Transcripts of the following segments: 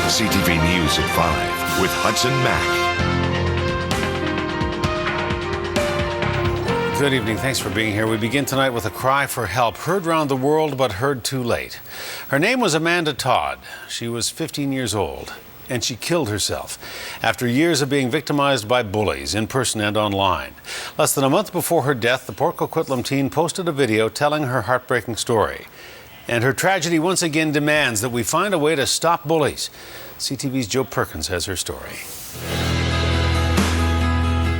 CTV News at 5 with Hudson Mack. Good evening. Thanks for being here. We begin tonight with a cry for help, heard around the world but heard too late. Her name was Amanda Todd. She was 15 years old, and she killed herself after years of being victimized by bullies in person and online. Less than a month before her death, the Port Coquitlam teen posted a video telling her heartbreaking story. And her tragedy once again demands that we find a way to stop bullies. CTV's Joe Perkins has her story.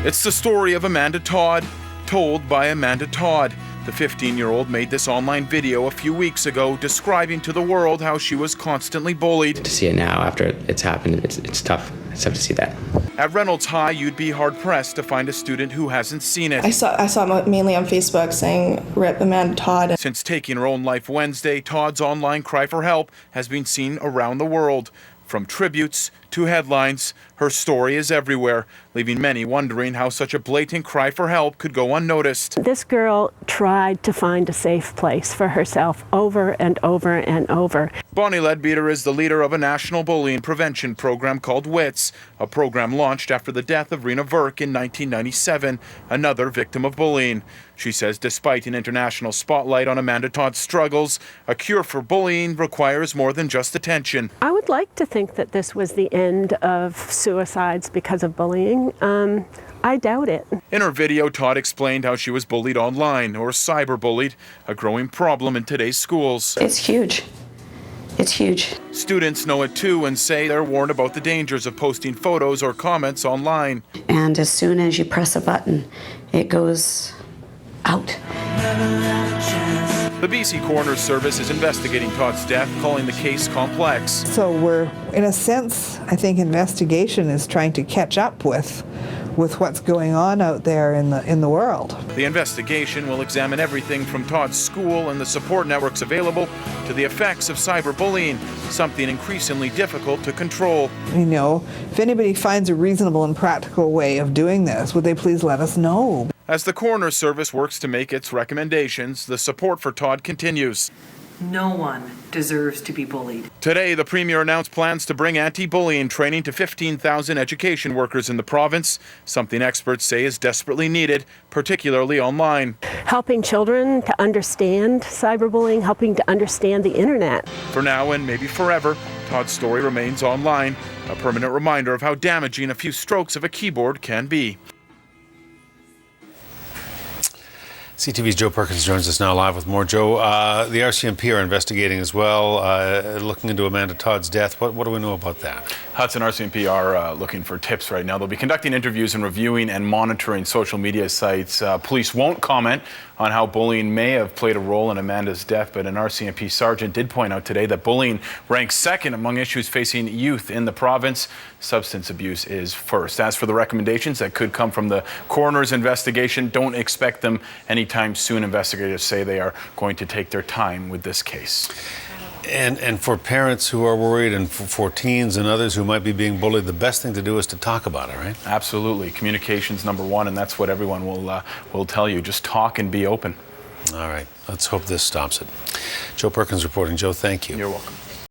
It's the story of Amanda Todd, told by Amanda Todd. The 15-year-old made this online video a few weeks ago describing to the world how she was constantly bullied. To see it now after it's happened, it's tough. It's tough to see that. At Reynolds High, you'd be hard-pressed to find a student who hasn't seen it. I saw it mainly on Facebook saying, "Rip Amanda Todd." Since taking her own life Wednesday, Todd's online cry for help has been seen around the world. From tributes to headlines, her story is everywhere, leaving many wondering how such a blatant cry for help could go unnoticed. This girl tried to find a safe place for herself over and over and over. Bonnie Leadbeater is the leader of a national bullying prevention program called WITS, a program launched after the death of Rena Verk in 1997, another victim of bullying. She says despite an international spotlight on Amanda Todd's struggles, a cure for bullying requires more than just attention. I would like to think that this was the end of suicides because of bullying. I doubt it. In her video, Todd explained how she was bullied online, or cyberbullied, a growing problem in today's schools. It's huge. It's huge. Students know it too and say they're warned about the dangers of posting photos or comments online. And as soon as you press a button, it goes out. The BC Coroner Service is investigating Todd's death, calling the case complex. So we're, in a sense, I think investigation is trying to catch up with what's going on out there in the world. The investigation will examine everything from Todd's school and the support networks available to the effects of cyberbullying, something increasingly difficult to control. You know, if anybody finds a reasonable and practical way of doing this, would they please let us know? As the Coroner Service works to make its recommendations, the support for Todd continues. No one deserves to be bullied. Today, the Premier announced plans to bring anti-bullying training to 15,000 education workers in the province, something experts say is desperately needed, particularly online. Helping children to understand cyberbullying, helping to understand the internet. For now and maybe forever, Todd's story remains online, a permanent reminder of how damaging a few strokes of a keyboard can be. CTV's Joe Perkins joins us now live with more. Joe, the RCMP are investigating as well, looking into Amanda Todd's death. What do we know about that? Hudson, RCMP are looking for tips right now. They'll be conducting interviews and reviewing and monitoring social media sites. Police won't comment on how bullying may have played a role in Amanda's death, but an RCMP sergeant did point out today that bullying ranks second among issues facing youth in the province. Substance abuse is first. As for the recommendations that could come from the coroner's investigation, don't expect them anytime soon. Investigators say they are going to take their time with this case. And for parents who are worried and for teens and others who might be being bullied, the best thing to do is to talk about it, right? Absolutely. Communication's number one, and that's what everyone will tell you. Just talk and be open. All right. Let's hope this stops it. Joe Perkins reporting. Joe, thank you. You're welcome.